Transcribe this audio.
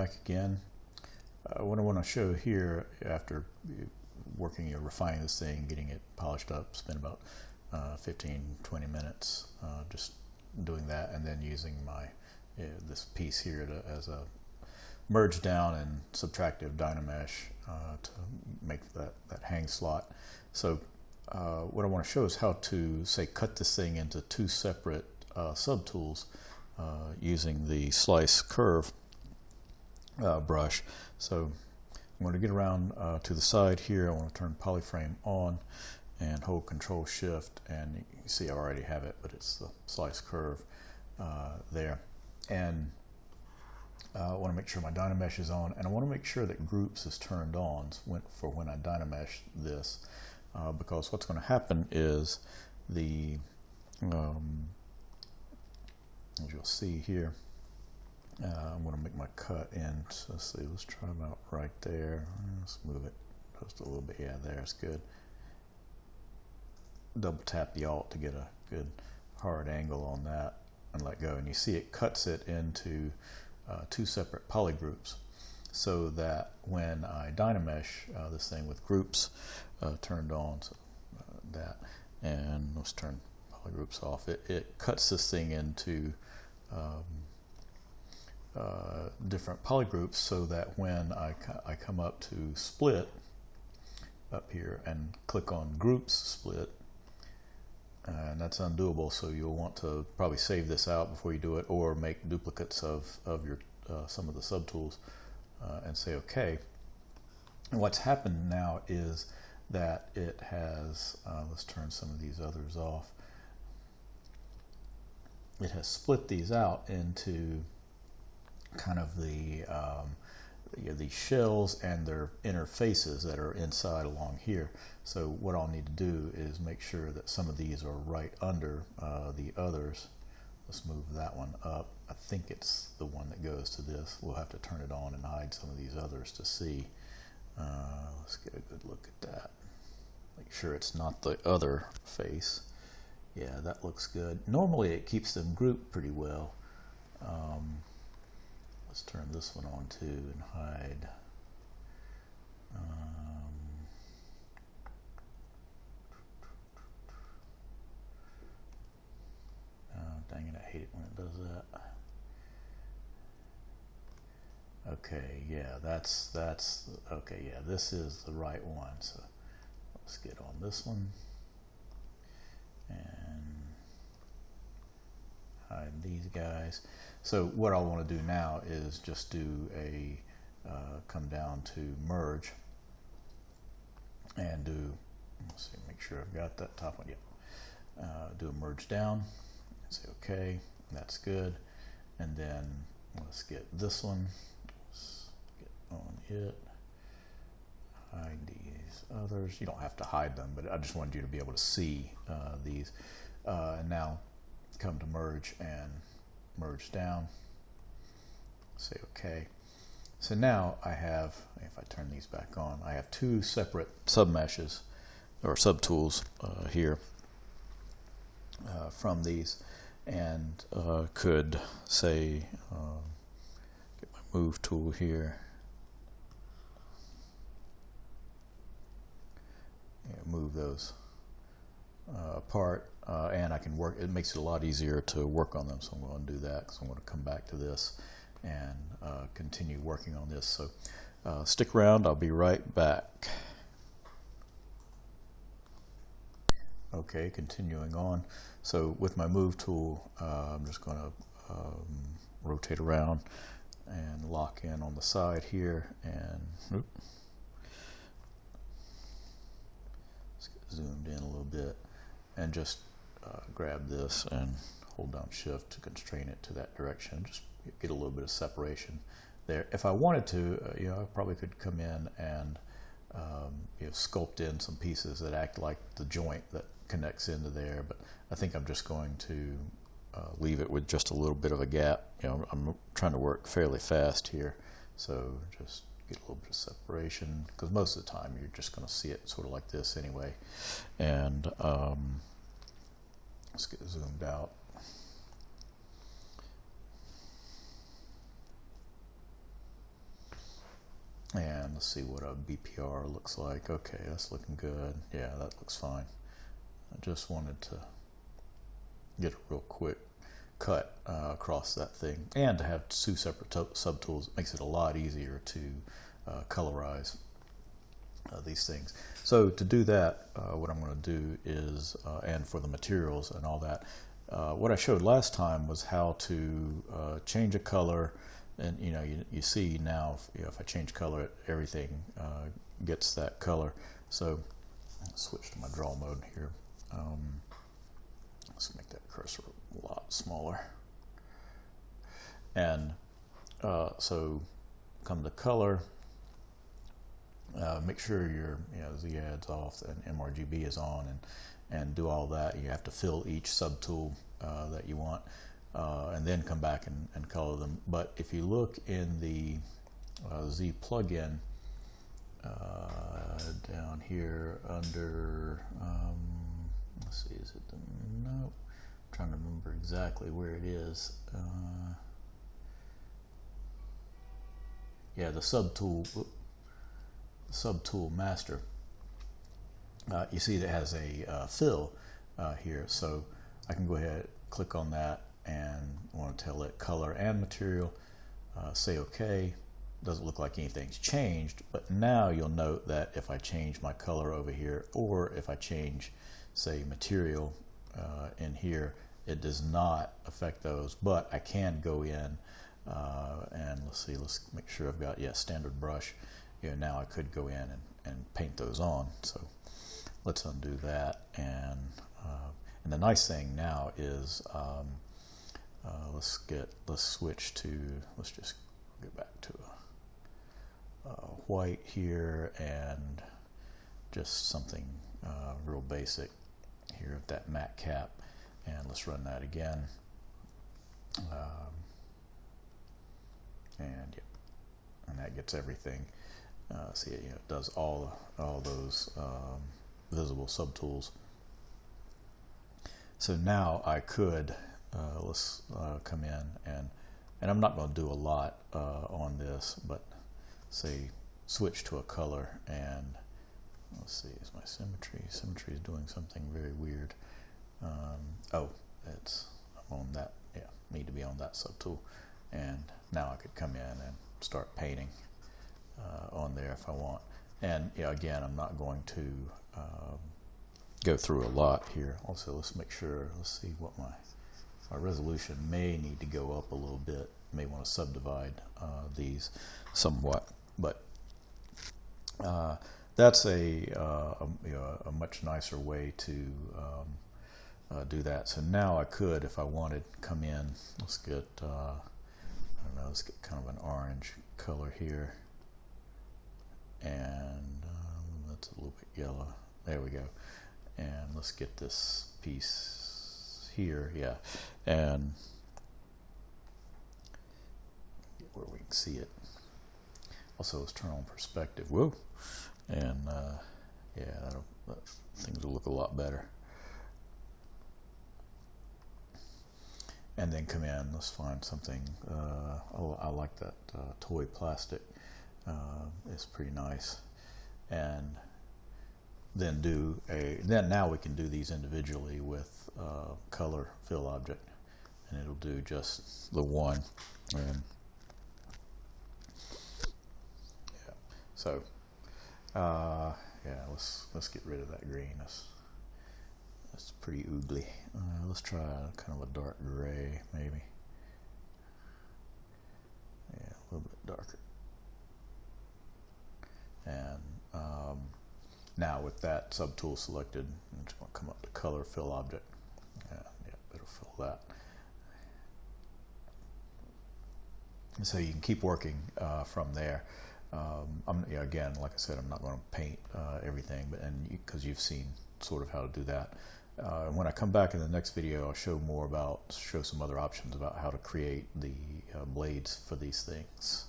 back again. What I want to show here, after working or refining this thing, getting it polished up, spent about 15-20 minutes just doing that, and then using my this piece here as a merge down and subtractive Dynamesh to make that hang slot. So what I want to show is how to, say, cut this thing into two separate subtools using the slice curve brush. So I'm going to get around to the side here. I want to turn polyframe on and hold Control Shift, and you can see I already have it, but it's the slice curve there. And I want to make sure my Dynamesh is on, and I want to make sure that groups is turned on for when I Dynamesh this, because what's going to happen is the as you'll see here, I'm going to make my cut in. So let's see, let's try about right there. Let's move it just a little bit. Yeah, there's good. Double tap the Alt to get a good hard angle on that and let go. And you see it cuts it into two separate polygroups, so that when I Dynamesh this thing with groups turned on, so that, and let's turn polygroups off, it cuts this thing into different polygroups, so that when I come up to split up here and click on groups split, and that's undoable, so you'll want to probably save this out before you do it, or make duplicates of your some of the subtools and say OK. And what's happened now is that it has, let's turn some of these others off, it has split these out into kind of the shells and their interfaces that are inside along here. So what I'll need to do is make sure that some of these are right under the others. Let's move that one up. I think it's the one that goes to this. We'll have to turn it on and hide some of these others to see. Let's get a good look at that. Make sure it's not the other face. Yeah, that looks good. Normally it keeps them grouped pretty well. Let's turn this one on too and hide. Oh, dang it, I hate it when it does that. Okay, yeah, that's okay, yeah, this is the right one. So let's get on this one and hide these guys. So what I want to do now is just do a come down to merge and do, let's see, make sure I've got that top one. Yep. Do a merge down and say OK, that's good. And then let's get this one, let's get on it, hide these others. You don't have to hide them, but I just wanted you to be able to see these. And now come to merge and merge down, say OK. So now I have, if I turn these back on, I have two separate submeshes or subtools here from these, and could say get my move tool here, move those apart, and I can work, it makes it a lot easier to work on them, so I'm going to do that, because I'm going to come back to this and continue working on this. So stick around, I'll be right back. Okay, continuing on. So with my move tool, I'm just going to rotate around and lock in on the side here, and let's get zoomed in a little bit, and just grab this and hold down Shift to constrain it to that direction. Just get a little bit of separation there. If I wanted to, you know, I probably could come in and you know, sculpt in some pieces that act like the joint that connects into there, but I think I'm just going to leave it with just a little bit of a gap. You know, I'm trying to work fairly fast here, so just get a little bit of separation, because most of the time you're just going to see it sort of like this anyway. And let's get zoomed out. and let's see what a BPR looks like. Okay, that's looking good. Yeah, that looks fine. I just wanted to get a real quick cut across that thing, and to have two separate subtools makes it a lot easier to colorize these things. So to do that, what I'm going to do is, and for the materials and all that, what I showed last time was how to change a color, and you see now if I change color, everything gets that color. So I'll switch to my draw mode here. Let's make that cursor a lot smaller. And so come to color. Make sure your Z-Add's off and MRGB is on, and do all that. You have to fill each subtool that you want, and then come back and color them. But if you look in the Z plugin down here under, let's see, is it the, no, I'm trying to remember exactly where it is. Yeah, the subtool master. You see that has a fill here, so I can go ahead, click on that, and I want to tell it color and material. Say OK. Doesn't look like anything's changed, but now you'll note that if I change my color over here, or if I change, say, material in here, it does not affect those. But I can go in and let's make sure I've got, standard brush. Now I could go in and paint those on. So let's undo that, and the nice thing now is let's switch to, let's just get back to white here, and just something real basic here with that matte cap, and let's run that again. And that gets everything. See, it does all those visible subtools. So now I could let's come in, and I'm not going to do a lot on this, but say switch to a color, and let's see, is my symmetry is doing something very weird. Oh, I'm on that. Need to be on that subtool, and now I could come in and start painting on there if I want. And again, I'm not going to go through a lot here. Also, let's make sure, let's see what my resolution may need to go up a little bit. May want to subdivide these somewhat, but that's a much nicer way to do that. So now I could, if I wanted, come in. Let's get I don't know. Let's get kind of an orange color here, and that's a little bit yellow. There we go. And let's get this piece here, and get where we can see it. Also, let's turn on perspective. Whoa, and things will look a lot better. And then come in. Let's find something. I like that toy plastic. It's pretty nice. And then now we can do these individually with color fill object, and it'll do just the one. And so let's get rid of that green. That's pretty oogly. Let's try kind of a dark gray, maybe. Yeah, a little bit darker. And now with that subtool selected, I'm just going to come up to color fill object. Better fill that. And so you can keep working from there. Again, like I said, I'm not going to paint everything, but because you've seen sort of how to do that. When I come back in the next video, I'll show some other options about how to create the blades for these things.